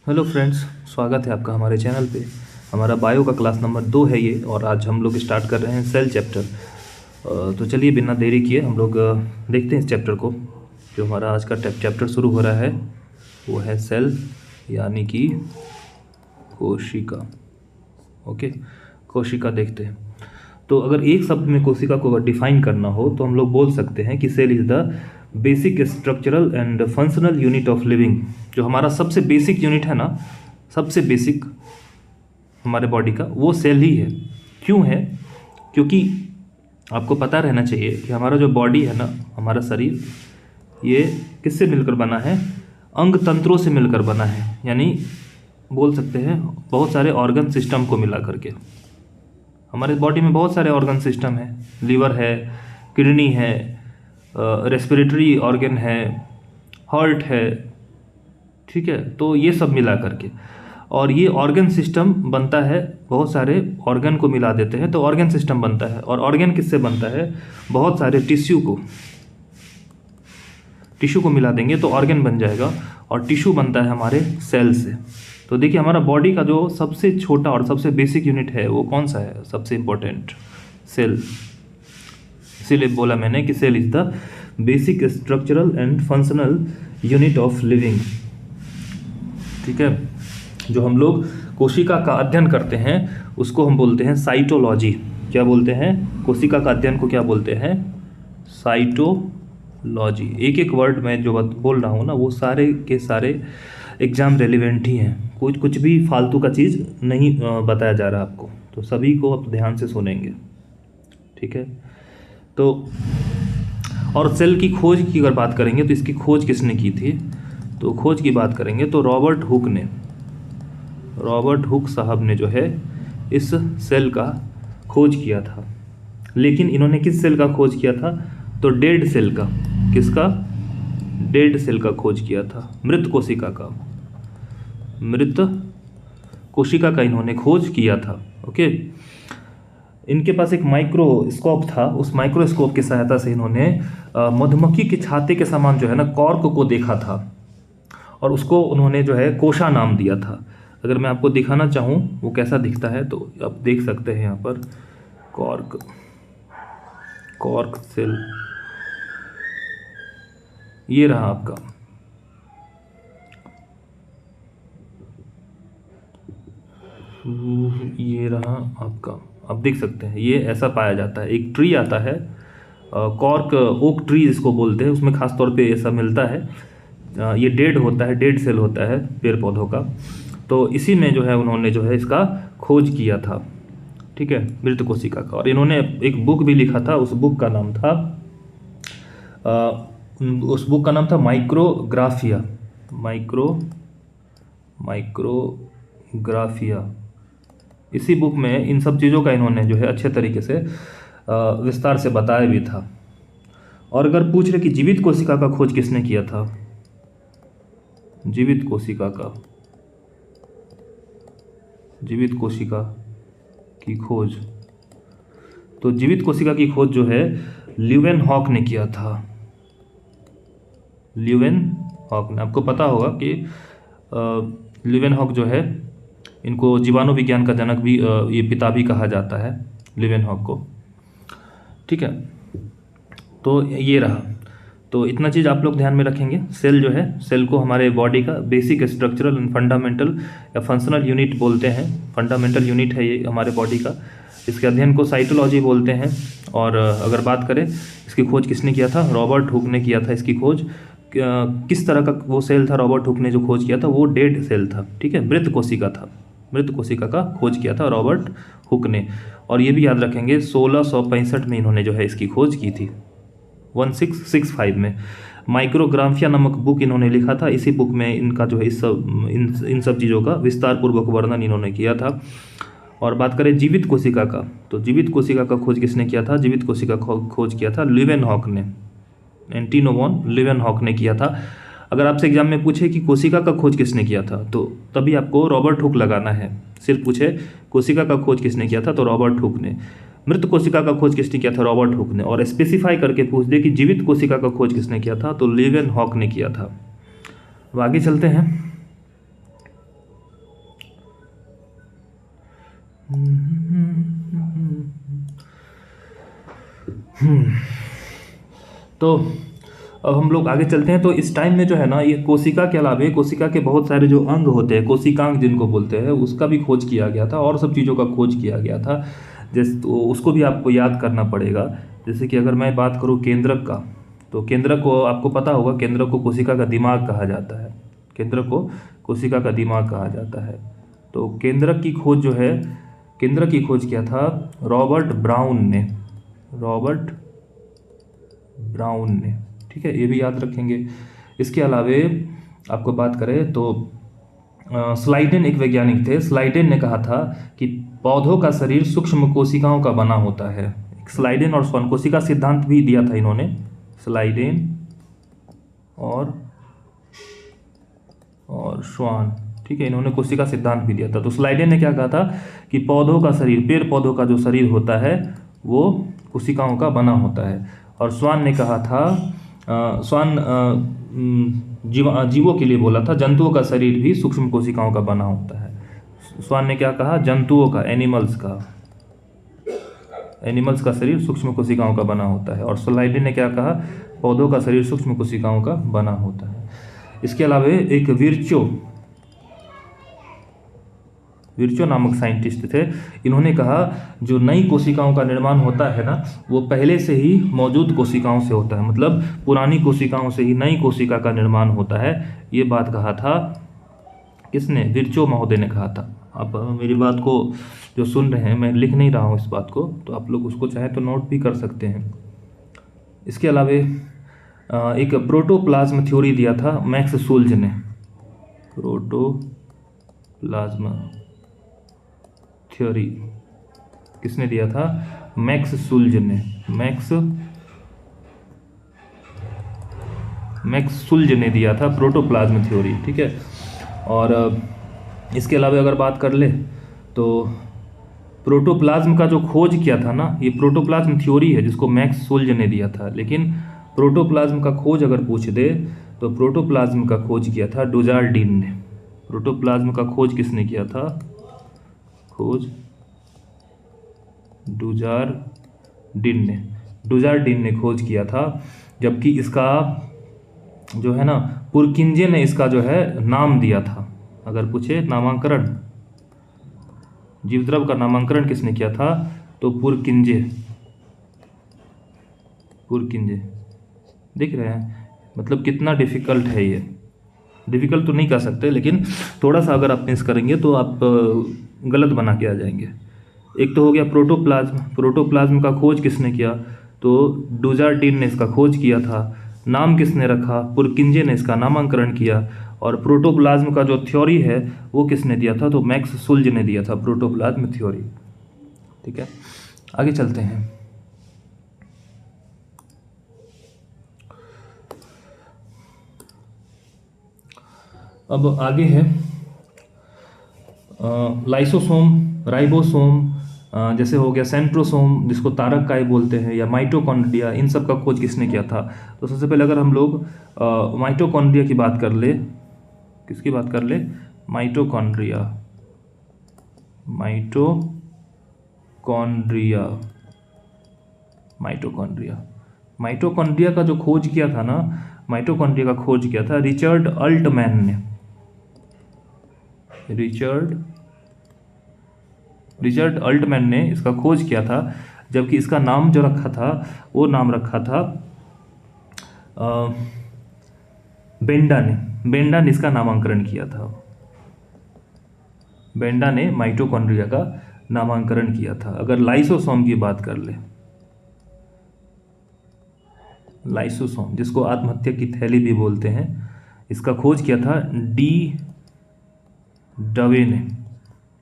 Hello friends, स्वागत है आपका हमारे चैनल पे। हमारा बायो का क्लास नंबर 2 है ये, और आज हम लोग स्टार्ट कर रहे हैं सेल चैप्टर। तो चलिए बिना देरी किए हम लोग देखते हैं इस चैप्टर को। जो हमारा आज का चैप्टर शुरू हो रहा है वो है सेल, यानी कि कोशिका। ओके, कोशिका देखते हैं। तो अगर एक शब्द में कोशिका को अगर डिफाइन करना हो तो हम लोग बोल सकते हैं कि cell is the basic structural and functional unit of living. जो हमारा सबसे बेसिक यूनिट है ना, सबसे बेसिक हमारे बॉडी का, वो सेल ही है। क्यों है? क्योंकि आपको पता रहना चाहिए कि हमारा जो बॉडी है ना, हमारा शरीर, ये किससे मिलकर बना है? अंग तंत्रों से मिलकर बना है। यानी बोल सकते हैं बहुत सारे ऑर्गन सिस्टम को मिला करके। हमारे बॉडी में बहुत सारे ऑर्गन सिस्टम है। लीवर है, किडनी है, रेस्पिरेटरी ऑर्गन है, हार्ट है, ठीक है। तो ये सब मिला करके, और ये ऑर्गन सिस्टम बनता है, बहुत सारे ऑर्गन को मिला देते हैं तो ऑर्गन सिस्टम बनता है। और ऑर्गन किससे बनता है? बहुत सारे टिश्यू को मिला देंगे तो ऑर्गन बन जाएगा, और टिश्यू बनता है हमारे सेल से। तो देखिए, हमारा बॉडी का जो सबसे छोटा और सबसे बेसिक यूनिट है वो कौन सा है? सबसे इम्पोर्टेंट, सेल। इसीलिए बोला मैंने कि cell is the basic structural and functional unit of living, ठीक है। जो हम लोग कोशिका का अध्ययन करते हैं उसको हम बोलते हैं साइटोलॉजी। क्या बोलते हैं? कोशिका का अध्ययन को क्या बोलते हैं? साइटोलॉजी। एक एक वर्ड में जो बोल रहा हूँ ना, वो सारे के सारे एग्ज़ाम रेलिवेंट ही हैं। कुछ भी फालतू का चीज़ नहीं बताया जा रहा आपको, तो सभी को आप ध्यान से सुनेंगे, ठीक है। तो और सेल की खोज की अगर बात करेंगे तो इसकी खोज किसने की थी? तो खोज की बात करेंगे तो रॉबर्ट हुक साहब ने जो है इस सेल का खोज किया था। लेकिन इन्होंने किस सेल का खोज किया था? तो डेड सेल का। किसका? डेड सेल का खोज किया था, मृत कोशिका का इन्होंने खोज किया था। ओके, इनके पास एक माइक्रोस्कोप था। उस माइक्रोस्कोप की सहायता से इन्होंने मधुमक्खी के छाते के समान जो है ना कॉर्क को देखा था, और उसको उन्होंने जो है कोशा नाम दिया था। अगर मैं आपको दिखाना चाहूँ वो कैसा दिखता है तो आप देख सकते हैं यहाँ पर कॉर्क सेल। ये रहा आपका, ये रहा आपका, आप देख सकते हैं ये ऐसा पाया जाता है। एक ट्री आता है, कॉर्क ओक ट्री इसको बोलते हैं, उसमें खास तौर पे ऐसा मिलता है। ये डेड होता है, डेड सेल होता है पेड़ पौधों का। तो इसी में जो है उन्होंने जो है इसका खोज किया था, ठीक है, मृत कोशिका का। और इन्होंने एक बुक भी लिखा था। उस बुक का नाम था माइक्रोग्राफिया। इसी बुक में इन सब चीज़ों का इन्होंने जो है अच्छे तरीके से विस्तार से बताया भी था। और अगर पूछ रहे कि जीवित कोशिका का खोज किसने किया था? जीवित कोशिका की खोज, तो जीवित कोशिका की खोज जो है ल्यूवेनहॉक ने किया था। ल्यूवेनहॉक ने, आपको पता होगा कि ल्यूवेनहॉक जो है, इनको जीवाणु विज्ञान का जनक भी, ये पिता भी कहा जाता है ल्यूवेनहॉक को, ठीक है। तो ये रहा। तो इतना चीज़ आप लोग ध्यान में रखेंगे। सेल जो है, सेल को हमारे बॉडी का बेसिक स्ट्रक्चरल एंड फंडामेंटल या फंक्शनल यूनिट बोलते हैं। फंडामेंटल यूनिट है ये हमारे बॉडी का। इसके अध्ययन को साइटोलॉजी बोलते हैं। और अगर बात करें इसकी खोज किसने किया था? रॉबर्ट हुक ने किया था इसकी खोज। किस तरह का वो सेल था रॉबर्ट हुक ने जो खोज किया था? वो डेड सेल था, ठीक है, मृत कोशिका का खोज किया था रॉबर्ट हुक ने। और ये भी याद रखेंगे 1665 में इन्होंने जो है इसकी खोज की थी, 1665 में। माइक्रोग्राफिया नामक बुक इन्होंने लिखा था। इसी बुक में इनका जो है इन सब चीज़ों का विस्तार पूर्वक वर्णन इन्होंने किया था। और बात करें जीवित कोशिका का, तो जीवित कोशिका का खोज किसने किया था? जीवित कोशिका खोज किया था ल्यूवेनहॉक ने, एंटोनी वॉन ल्यूवेनहॉक ने किया था। अगर आपसे एग्जाम में पूछे कि कोशिका का खोज किसने किया था, तो तभी आपको रॉबर्ट हुक लगाना है। सिर्फ पूछे कोशिका का खोज किसने किया था, तो रॉबर्ट हुक ने। मृत कोशिका का खोज किसने किया था? रॉबर्ट हुक ने। और स्पेसिफाई करके पूछ दे कि जीवित कोशिका का खोज किसने किया था, तो ल्यूवेनहॉक ने किया था। अब आगे चलते हैं। तो अब हम लोग आगे चलते हैं। तो इस टाइम में जो है ना, ये कोशिका के अलावे कोशिका के बहुत सारे जो अंग होते हैं, कोशिकांग जिनको बोलते हैं, उसका भी खोज किया गया था और सब चीज़ों का खोज किया गया था। जैसे तो उसको भी आपको याद करना पड़ेगा। जैसे कि अगर मैं बात करूँ केंद्रक का, तो केंद्रक को आपको पता होगा, केंद्रक को कोशिका का दिमाग कहा जाता है। केंद्रक को कोशिका का दिमाग कहा जाता है। तो केंद्रक की खोज जो है, केंद्रक की खोज किया था रॉबर्ट ब्राउन ने। रॉबर्ट ब्राउन ने, ठीक है, ये भी याद रखेंगे। इसके अलावे आपको बात करें तो स्लाइडेन एक वैज्ञानिक थे। स्लाइडेन ने कहा था कि पौधों का शरीर सूक्ष्म कोशिकाओं का बना होता है। स्लाइडेन और स्वान, कोशिका सिद्धांत भी दिया था इन्होंने, स्लाइडेन और स्वान, ठीक है, इन्होंने कोशिका सिद्धांत भी दिया था। तो स्लाइडेन ने क्या कहा था कि पौधों का शरीर, पेड़ पौधों का जो शरीर होता है वो कोशिकाओं का बना होता है। और स्वान ने कहा था, स्वान जीवों के लिए बोला था, जंतुओं का शरीर भी सूक्ष्म कोशिकाओं का बना होता है। स्वान ने क्या कहा, जंतुओं का, एनिमल्स का शरीर सूक्ष्म कोशिकाओं का बना होता है। और स्लाइडेन ने क्या कहा, पौधों का शरीर सूक्ष्म कोशिकाओं का बना होता है। इसके अलावा एक विर्चो नामक साइंटिस्ट थे। इन्होंने कहा जो नई कोशिकाओं का निर्माण होता है ना, वो पहले से ही मौजूद कोशिकाओं से होता है। मतलब पुरानी कोशिकाओं से ही नई कोशिका का निर्माण होता है। ये बात कहा था किसने, विर्चो महोदय ने कहा था। आप मेरी बात को जो सुन रहे हैं, मैं लिख नहीं रहा हूँ इस बात को, तो आप लोग उसको चाहे तो नोट भी कर सकते हैं। इसके अलावा एक प्रोटोप्लाज्म थ्योरी दिया था मैक्स सुल्ज ने। प्रोटोप्लाज्म थ्योरी किसने दिया था, मैक्स सुल्ज ने। मैक्स सुल्ज ने दिया था प्रोटोप्लाज्म थ्योरी, ठीक है। और इसके अलावा अगर बात कर ले तो प्रोटोप्लाज्म का जो खोज किया था ना, ये प्रोटोप्लाज्म थ्योरी है जिसको मैक्स सुल्ज ने दिया था। लेकिन प्रोटोप्लाज्म का खोज अगर पूछ दे तो प्रोटोप्लाज्म का खोज किया था डुजार्डिन ने। प्रोटोप्लाज्म का खोज किसने किया था, खोज डुजार्डिन ने खोज किया था। जबकि इसका जो है ना, पुरकिंजे ने इसका जो है नाम दिया था। अगर पूछे नामांकरण, जीवद्रव का नामांकरण किसने किया था, तो पुरकिंजे। देख रहे हैं मतलब कितना डिफिकल्ट है ये। डिफिकल्ट तो नहीं कर सकते, लेकिन थोड़ा सा अगर आप मिस करेंगे तो आप गलत बना के आ जाएंगे। एक तो हो गया प्रोटोप्लाज्म का खोज किसने किया, तो डुजार्डिन ने इसका खोज किया था। नाम किसने रखा, पुरकिंजे ने इसका नामांकरण किया। और प्रोटोप्लाज्म का जो थ्योरी है वो किसने दिया था, तो मैक्स सुल्ज ने दिया था प्रोटोप्लाज्म थ्योरी, ठीक है। आगे चलते हैं। अब आगे है लाइसोसोम, राइबोसोम, जैसे हो गया सेंट्रोसोम जिसको तारक काय बोलते हैं, या माइटोकॉन्ड्रिया, इन सब का खोज किसने किया था। तो सबसे पहले अगर हम लोग माइटोकॉन्ड्रिया की बात कर ले, किसकी बात कर ले, माइटोकॉन्ड्रिया का जो खोज किया था ना, माइटोकॉन्ड्रिया का खोज किया था रिचर्ड अल्टमैन ने। रिचर्ड अल्टमैन ने इसका खोज किया था। जबकि इसका नाम जो रखा था वो नाम रखा था बेंडा ने इसका नामांकरण किया था। बेंडा ने माइटोकॉन्ड्रिया का नामांकरण किया था। अगर लाइसोसोम की बात कर ले, लाइसोसोम जिसको आत्महत्या की थैली भी बोलते हैं, इसका खोज किया था डी डवे ने।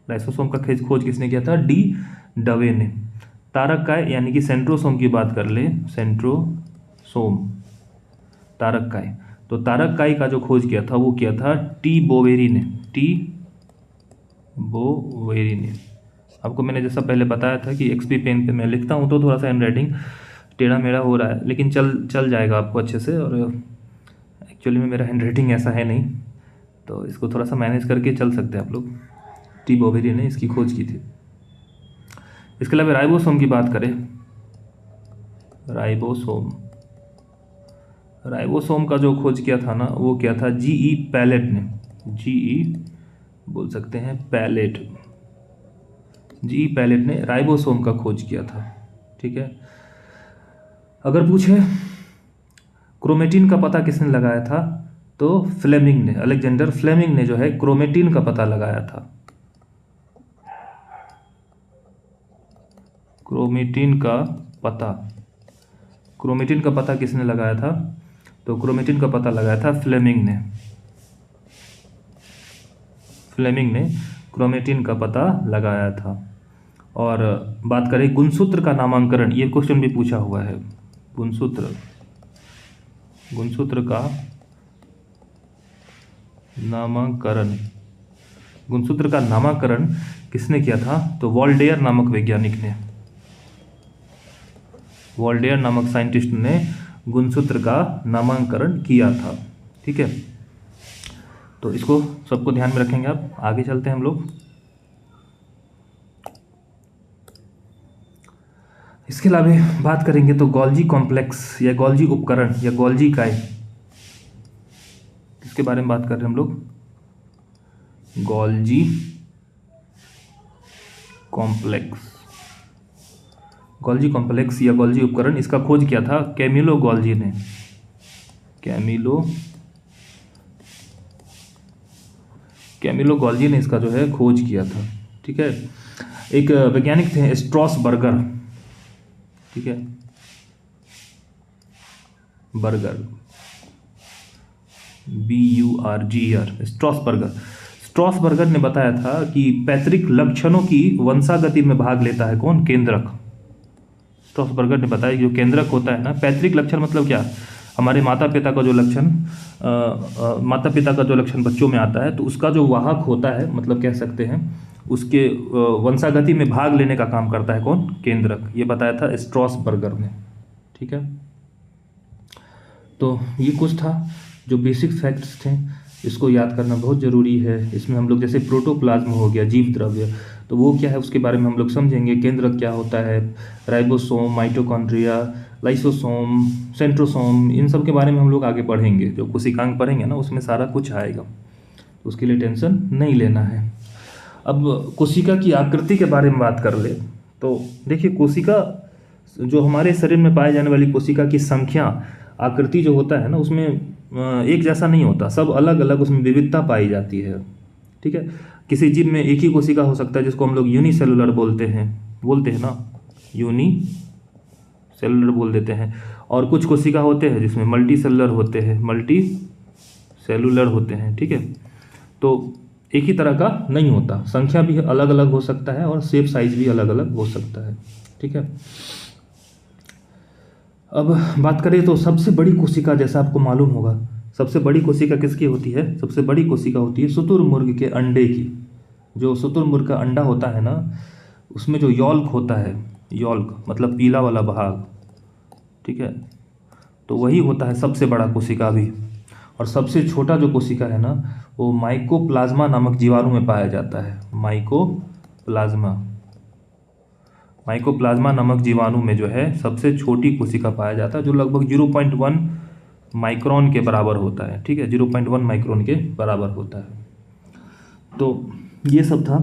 लाइसोसोम का खोज किसने किया था, डी डवे ने। तारक काय यानी कि सेंट्रोसोम की बात कर ले, सेंट्रोसोम तारक काय, तो तारक काय का जो खोज किया था वो किया था टी बोवेरी ने। आपको मैंने जैसा पहले बताया था कि एक्सपी पेन पे मैं लिखता हूँ तो थोड़ा सा हैंडराइटिंग टेढ़ा मेढ़ा हो रहा है, लेकिन चल जाएगा आपको अच्छे से। और एक्चुअली में मेरा हैंडराइटिंग ऐसा है नहीं, तो इसको थोड़ा सा मैनेज करके चल सकते हैं आप लोग। टी बोवेरी ने इसकी खोज की थी। इसके अलावा राइबोसोम की बात करें, राइबोसोम का जो खोज किया था ना, वो किया था जीई पैलेट ने, जीई बोल सकते हैं पैलेट, जीई पैलेट ने राइबोसोम का खोज किया था। ठीक है, अगर पूछे क्रोमेटिन का पता किसने लगाया था, तो फ्लेमिंग ने, अलेक्जेंडर फ्लेमिंग ने जो है क्रोमेटिन का पता लगाया था। क्रोमेटिन का पता किसने लगाया था, तो क्रोमेटिन का पता लगाया था फ्लेमिंग ने क्रोमेटिन का पता लगाया था। और बात करें गुणसूत्र का नामांकन, ये क्वेश्चन भी पूछा हुआ है, गुणसूत्र का नामकरण किसने किया था, तो वॉल्डेयर नामक वैज्ञानिक ने, वॉल्डेयर नामक साइंटिस्ट ने गुणसूत्र का नामकरण किया था। ठीक है, तो इसको सबको ध्यान में रखेंगे। आप आगे चलते हैं हम लोग। इसके अलावा बात करेंगे तो गोल्जी कॉम्प्लेक्स या गोल्जी उपकरण या गोल्जी इकाई, इसके बारे में बात कर रहे हैं हम लोग। गोल्जी कॉम्प्लेक्स या गोल्जी उपकरण, इसका खोज किया था कैमिलो गोल्जी ने, कैमिलो गोल्जी ने इसका जो है खोज किया था। ठीक है, एक वैज्ञानिक थे स्ट्रॉसबर्गर, ठीक है, बर्गर, BURGER, स्ट्रॉसबर्गर ने बताया था कि पैतृक लक्षणों की वंशागति में भाग लेता है कौन, केंद्रक। स्ट्रॉसबर्गर ने बताया कि जो केंद्रक होता है ना, पैतृक लक्षण मतलब क्या, हमारे माता पिता का जो लक्षण बच्चों में आता है, तो उसका जो वाहक होता है, मतलब कह सकते हैं उसके वंशागति में भाग लेने का काम करता है कौन, केंद्रक। ये बताया था स्ट्रॉसबर्गर ने। ठीक है, तो ये कुछ था जो बेसिक फैक्ट्स थे, इसको याद करना बहुत ज़रूरी है। इसमें हम लोग जैसे प्रोटोप्लाज्म हो गया, जीव द्रव्य, तो वो क्या है उसके बारे में हम लोग समझेंगे। केंद्रक क्या होता है, राइबोसोम, माइटोकॉन्ड्रिया, लाइसोसोम, सेंट्रोसोम, इन सब के बारे में हम लोग आगे पढ़ेंगे। जो कोशिकांग पढ़ेंगे ना, उसमें सारा कुछ आएगा, उसके लिए टेंशन नहीं लेना है। अब कोशिका की आकृति के बारे में बात कर ले तो देखिए, कोशिका जो हमारे शरीर में पाए जाने वाली कोशिका की संख्या, आकृति जो होता है ना, उसमें एक जैसा नहीं होता, सब अलग अलग उसमें विविधता पाई जाती है। ठीक है, किसी जीव में एक ही कोशिका हो सकता है, जिसको हम लोग यूनिसेलुलर बोलते हैं ना, यूनिसेलुलर बोल देते हैं। और कुछ कोशिका होते हैं जिसमें मल्टी सेलुलर होते हैं। ठीक है, तो एक ही तरह का नहीं होता, संख्या भी अलग अलग हो सकता है और शेप साइज भी अलग अलग हो सकता है। ठीक है, अब बात करें तो सबसे बड़ी कोशिका, जैसा आपको मालूम होगा, सबसे बड़ी कोशिका किसकी होती है, सबसे बड़ी कोशिका होती है शुतुरमुर्ग के अंडे की। जो शुतुरमुर्ग का अंडा होता है ना, उसमें जो यॉल्क होता है, यॉल्क मतलब पीला वाला भाग, ठीक है, तो वही होता है सबसे बड़ा कोशिका भी। और सबसे छोटा जो कोशिका है ना, वो माइकोप्लाज्मा नामक जीवाणु में पाया जाता है। माइकोप्लाज्मा नामक जीवाणु में जो है सबसे छोटी कोशिका पाया जाता है, जो लगभग 0.1 माइक्रोन के बराबर होता है। ठीक है, 0.1 माइक्रोन के बराबर होता है। तो ये सब था।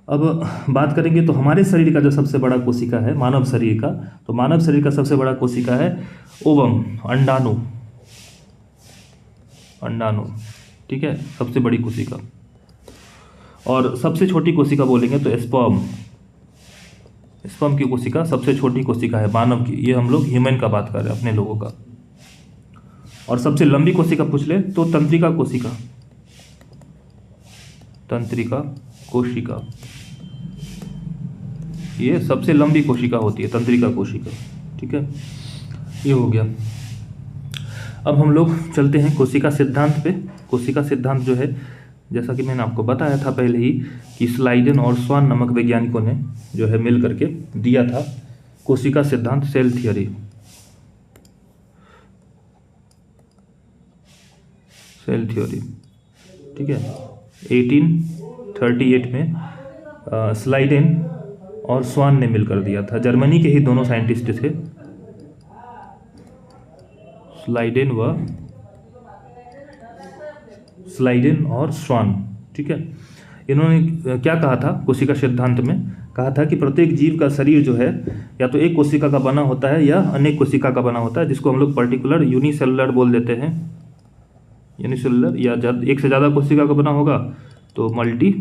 अब बात करेंगे तो हमारे शरीर का जो सबसे बड़ा कोशिका है, मानव शरीर का, तो मानव शरीर का सबसे बड़ा कोशिका है ओवम, अंडाणु। ठीक है, सबसे बड़ी कोशिका। और सबसे छोटी कोशिका बोलेंगे तो स्पर्म की कोशिका सबसे छोटी कोशिका है मानव की। ये हम लोग ह्यूमन का बात कर रहे हैं, अपने लोगों का। और सबसे लंबी कोशिका पूछ ले तो तंत्रिका कोशिका, ये सबसे लंबी कोशिका होती है, तंत्रिका कोशिका। ठीक है, ये हो गया। अब हम लोग चलते हैं कोशिका सिद्धांत पे। कोशिका सिद्धांत जो है, जैसा कि मैंने आपको बताया था पहले ही, कि स्लाइडन और स्वान नामक वैज्ञानिकों ने जो है मिल करके दिया था कोशिका सिद्धांत, सेल थियरी। ठीक है, 1838 में स्लाइडेन और स्वान ने मिलकर दिया था। जर्मनी के ही दोनों साइंटिस्ट थे, स्लाइडेन और स्वान। ठीक है, इन्होंने क्या कहा था कोशिका सिद्धांत में? कहा था कि प्रत्येक जीव का शरीर जो है या तो एक कोशिका का बना होता है या अनेक कोशिका का बना होता है, जिसको हम लोग पर्टिकुलर यूनिसेलुलर बोल देते हैं। यूनिसेलुलर या एक से ज़्यादा कोशिका का बना होगा तो मल्टी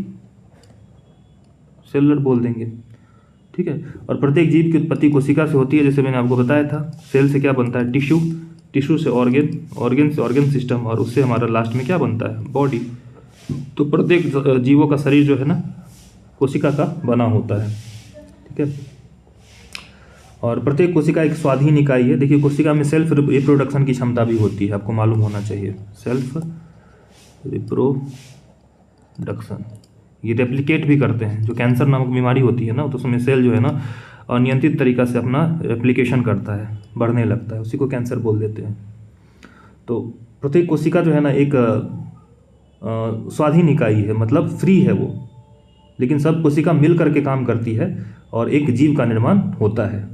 सेलुलर बोल देंगे। ठीक है, और प्रत्येक जीव की उत्पत्ति कोशिका से होती है, जैसे मैंने आपको बताया था। सेल से क्या बनता है? टिश्यू, टिश्यू से ऑर्गन, ऑर्गन से ऑर्गन सिस्टम, और उससे हमारा लास्ट में क्या बनता है? बॉडी। तो प्रत्येक जीवों का शरीर जो है ना कोशिका का बना होता है। ठीक है, और प्रत्येक कोशिका एक स्वाधीन इकाई है। देखिए, कोशिका में सेल्फ रिप्रोडक्शन की क्षमता भी होती है, आपको मालूम होना चाहिए। सेल्फ रिप्रोडक्शन, ये रेप्लिकेट भी करते हैं। जो कैंसर नामक बीमारी होती है ना, तो उसमें सेल जो है ना अनियंत्रित तरीक़ा से अपना रेप्लिकेशन करता है, बढ़ने लगता है, उसी को कैंसर बोल देते हैं। तो प्रत्येक कोशिका जो है ना एक स्वाधीन इकाई है, मतलब फ्री है वो, लेकिन सब कोशिका मिल करके काम करती है और एक जीव का निर्माण होता है।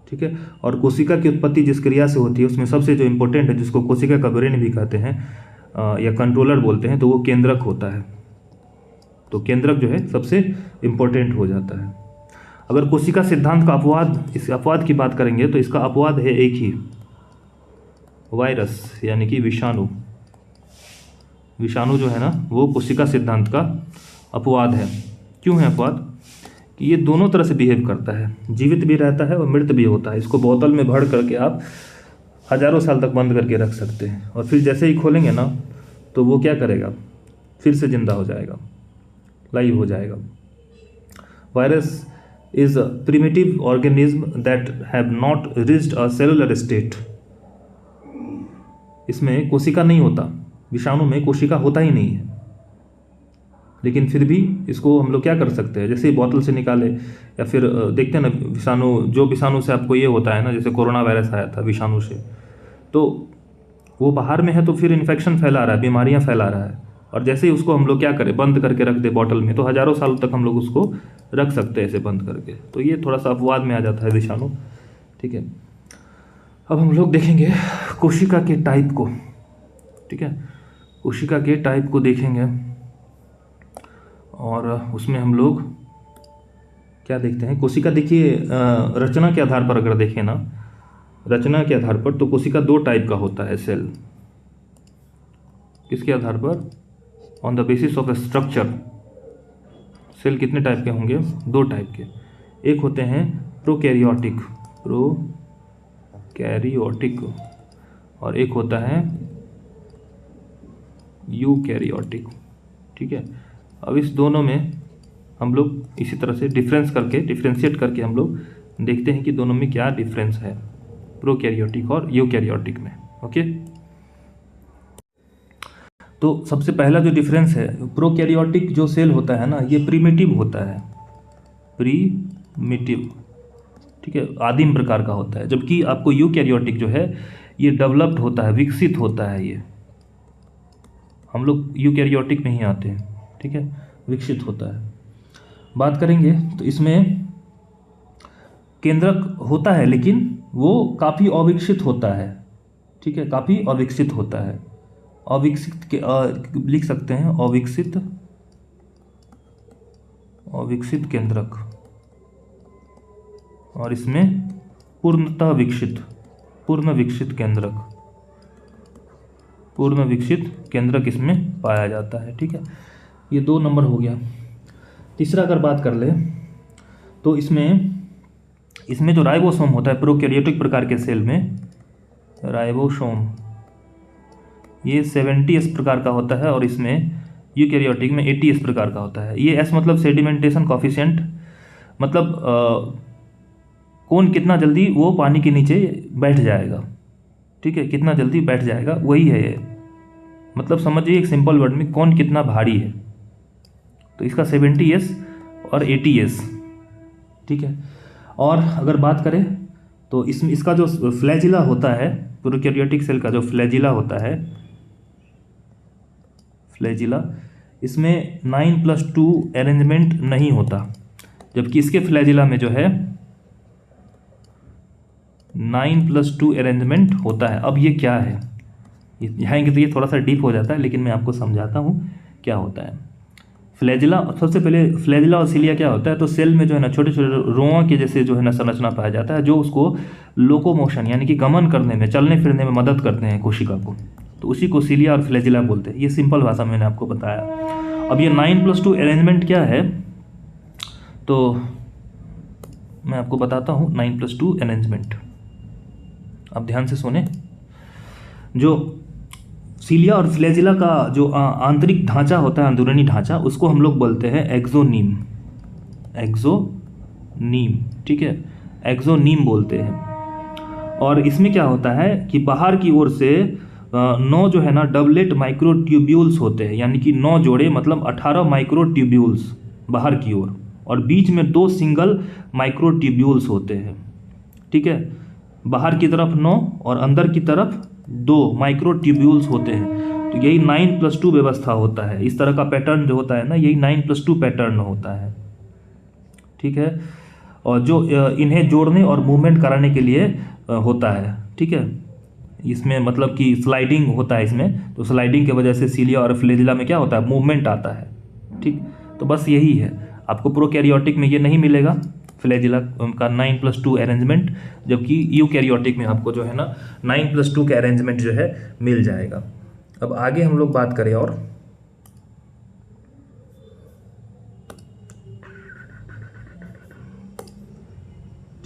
ठीक है, और कोशिका की उत्पत्ति जिस क्रिया से होती है उसमें सबसे जो इम्पोर्टेंट है, जिसको कोशिका का ब्रेन भी कहते हैं या कंट्रोलर बोलते हैं, तो वो केंद्रक होता है। तो केंद्रक जो है सबसे इम्पोर्टेंट हो जाता है। अगर कोशिका सिद्धांत का अपवाद, इस अपवाद की बात करेंगे तो इसका अपवाद है एक ही, वायरस, यानी कि विषाणु। विषाणु जो है ना वो कोशिका सिद्धांत का अपवाद है। क्यों है अपवाद? कि ये दोनों तरह से बिहेव करता है, जीवित भी रहता है और मृत भी होता है। इसको बोतल में भर करके आप हजारों साल तक बंद करके रख सकते हैं, और फिर जैसे ही खोलेंगे ना तो वो क्या करेगा? फिर से जिंदा हो जाएगा, लाइव हो जाएगा। Virus is a primitive organism that have not reached a cellular state. इसमें कोशिका नहीं होता, विषाणु में कोशिका होता ही नहीं है, लेकिन फिर भी इसको हम लोग क्या कर सकते हैं? जैसे ही बोतल से निकाले या फिर देखते हैं ना विषाणु, जो विषाणु से आपको ये होता है ना, जैसे कोरोना वायरस आया था विषाणु से, तो वो बाहर में है तो फिर इन्फेक्शन फैला रहा है, बीमारियां फैला रहा है। और जैसे ही उसको हम लोग क्या करें? बंद करके रख दे बॉटल में, तो हजारों साल तक हम लोग उसको रख सकते हैं ऐसे बंद करके। तो ये थोड़ा सा अपवाद में आ जाता है विषाणु। ठीक है, अब हम लोग देखेंगे कोशिका के टाइप को। ठीक है, कोशिका के टाइप को देखेंगे और उसमें हम लोग क्या देखते हैं? कोशिका देखिए रचना के आधार पर अगर देखें ना, रचना के आधार पर, तो कोशिका दो टाइप का होता है सेल। किसके आधार पर? On the basis of structure. Cell कितने टाइप के होंगे? दो टाइप के। एक होते हैं प्रोकैरियोटिक, प्रोकैरियोटिक, और एक होता है यूकैरियोटिक। ठीक है, अब इस दोनों में हम लोग इसी तरह से डिफ्रेंशिएट करके हम लोग देखते हैं कि दोनों में क्या डिफरेंस है, प्रोकैरियोटिक और यूकैरियोटिक में। ओके, तो सबसे पहला जो डिफरेंस है, प्रोकैरियोटिक जो सेल होता है ना, ये प्रिमिटिव होता है, प्रीमिटिव। ठीक है, आदिम प्रकार का होता है, जबकि आपको यूकैरियोटिक जो है ये डेवलप्ड होता है, विकसित होता है। ये हम लोग यूकैरियोटिक में ही आते हैं। ठीक है, विकसित होता है। बात करेंगे तो इसमें केंद्रक होता है, लेकिन वो काफ़ी अविकसित होता है। ठीक है, काफ़ी अविकसित होता है। अविकसित के लिख सकते हैं अविकसित केंद्रक, और इसमें पूर्ण विकसित केंद्रक इसमें पाया जाता है। ठीक है, ये 2 नंबर हो गया। तीसरा अगर बात कर ले तो इसमें जो राइबोसोम होता है प्रोकैरियोटिक प्रकार के सेल में, राइबोसोम ये 70S प्रकार का होता है, और इसमें यूकैरियोटिक में 80S प्रकार का होता है। ये S मतलब सेडिमेंटेशन कॉफिशिएंट, मतलब कौन कितना जल्दी वो पानी के नीचे बैठ जाएगा। ठीक है, कितना जल्दी बैठ जाएगा, वही है ये। मतलब समझिए एक सिंपल वर्ड में, कौन कितना भारी है। तो इसका 70S और 80S। ठीक है, और अगर बात करें तो इसका जो फ्लैजिला होता है, प्रोकैरियोटिक सेल का जो फ्लैजिला होता है, फ्लैजिला, इसमें 9+2 अरेंजमेंट नहीं होता, जबकि इसके फ्लैजिला में जो है 9+2 अरेंजमेंट होता है। अब ये क्या है, यहाँ तो ये थोड़ा सा डीप हो जाता है, लेकिन मैं आपको समझाता हूँ क्या होता है। फ्लैजिला, सबसे पहले फ्लैजिला और सिलिया क्या होता है, तो सेल में जो है ना छोटे छोटे रोआ के जैसे जो है ना संरचना पाया जाता है, जो उसको लोकोमोशन यानी कि गमन करने में, चलने फिरने में मदद करते हैं कोशिका को, तो उसी को सिलिया और फ्लैजिला बोलते हैं। ये सिंपल भाषा में मैंने आपको बताया। अब ये 9+2 अरेंजमेंट क्या है, तो मैं आपको बताता हूँ 9+2 अरेंजमेंट। अब ध्यान से सुने। जो सिलिया और फ्लैजिला का जो आंतरिक ढांचा होता है, अंदरूनी ढांचा, उसको हम लोग बोलते हैं एक्सोनीम। एक्सोनीम, ठीक है, एक्सोनीम बोलते हैं। और इसमें क्या होता है कि बाहर की ओर से 9 जो है ना डबलेट माइक्रोट्यूब्यूल्स होते हैं, यानी कि 9 जोड़े मतलब 18 माइक्रोट्यूब्यूल्स बाहर की ओर, और बीच में 2 सिंगल माइक्रोट्यूब्यूल्स होते हैं, ठीक है। बाहर की तरफ 9 और अंदर की तरफ 2 माइक्रोट्यूब्यूल्स होते हैं। तो यही 9+2 व्यवस्था होता है। इस तरह का पैटर्न जो होता है ना, यही 9+2 पैटर्न होता है, ठीक है। और जो इन्हें जोड़ने और मूवमेंट कराने के लिए होता है, ठीक है। इसमें मतलब कि स्लाइडिंग होता है इसमें, तो स्लाइडिंग की वजह से सिलिया और फ्लैजिला में क्या होता है, मूवमेंट आता है, ठीक। तो बस यही है। आपको प्रोकैरियोटिक में ये नहीं मिलेगा, फ्लैजिला का 9+2 अरेंजमेंट, जबकि यूकैरियोटिक में आपको जो है ना 9+2 का अरेंजमेंट जो है मिल जाएगा। अब आगे हम लोग बात करें और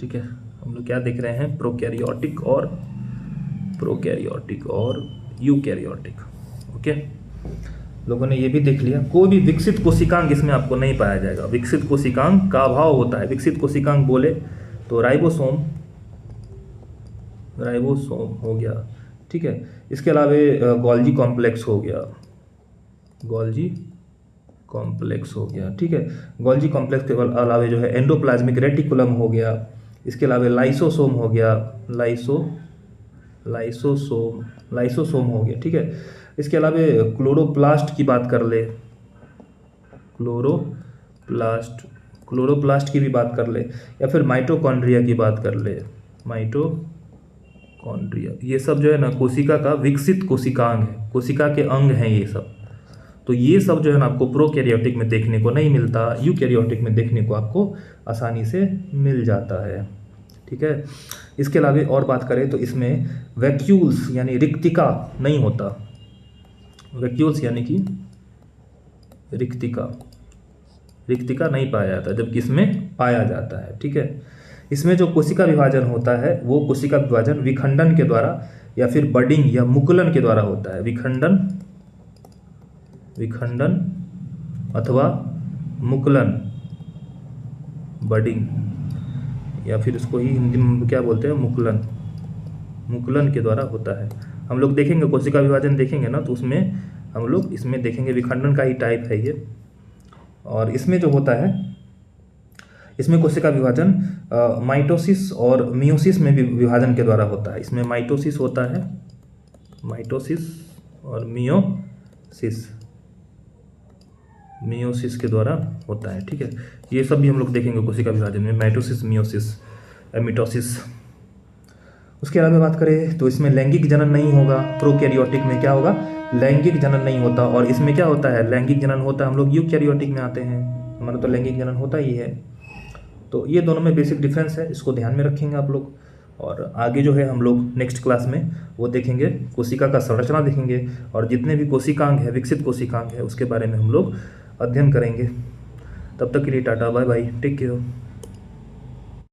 ठीक है, हम लोग क्या देख रहे हैं, प्रोकैरियोटिक और यूकैरियोटिक। ओके, लोगों ने ये भी देख लिया। कोई भी विकसित कोशिकांग इसमें आपको नहीं पाया जाएगा। विकसित कोशिकांग का अभाव होता है। विकसित कोशिकांग बोले तो राइबोसोम हो गया, ठीक है। इसके अलावा गोल्जी कॉम्प्लेक्स हो गया, ठीक है। गोल्जी कॉम्प्लेक्स के अलावा जो है एंडोप्लाज्मिक रेटिकुलम हो गया। इसके अलावा लाइसोसोम हो गया, लाइसोसोम हो गया, ठीक है। इसके अलावा क्लोरोप्लास्ट की बात कर ले, क्लोरोप्लास्ट की भी बात कर ले, या फिर माइटोकॉन्ड्रिया की बात कर ले, माइटोकॉन्ड्रिया। ये सब जो है ना कोशिका का विकसित कोशिकांग है, कोशिका के अंग हैं ये सब। तो ये सब जो है ना आपको प्रोकैरियोटिक में देखने को नहीं मिलता, यूकैरियोटिक में देखने को आपको आसानी से मिल जाता है, ठीक है। इसके अलावा और बात करें तो इसमें वैक्यूल्स यानी रिक्तिका नहीं होता। वैक्यूल्स यानी कि रिक्तिका नहीं पाया जाता, जबकि इसमें पाया जाता है, ठीक है। इसमें जो कोशिका विभाजन होता है वो कोशिका विभाजन विखंडन के द्वारा या फिर बडिंग या मुकुलन के द्वारा होता है। विखंडन अथवा मुकुलन, बडिंग, या फिर इसको ही हिंदी में क्या बोलते हैं, मुकुलन के द्वारा होता है। हम लोग देखेंगे कोशिका विभाजन देखेंगे ना, तो उसमें हम लोग इसमें देखेंगे विखंडन का ही टाइप है ये। और इसमें जो होता है, इसमें कोशिका विभाजन माइटोसिस और मियोसिस में भी विभाजन के द्वारा होता है। इसमें माइटोसिस होता है, माइटोसिस और मियोसिस के द्वारा होता है, ठीक है। ये सब भी हम लोग देखेंगे कोशिका विभाजन में, माइटोसिस, मियोसिस, मिटोसिस। उसके अलावा बात करें तो इसमें लैंगिक जनन नहीं होगा। प्रोकैरियोटिक में क्या होगा, लैंगिक जनन नहीं होता। और इसमें क्या होता है, लैंगिक जनन होता है। हम लोग यूकैरियोटिक में आते हैं, हमारा तो लैंगिक जनन होता ही है। तो ये दोनों में बेसिक डिफरेंस है, इसको ध्यान में रखेंगे आप लोग। और आगे जो है हम लोग नेक्स्ट क्लास में वो देखेंगे, कोशिका का संरचना देखेंगे, और जितने भी कोशिकांग है, विकसित कोशिकांग है, उसके बारे में हम लोग अध्ययन करेंगे। तब तक के लिए tata, bye bye, take care.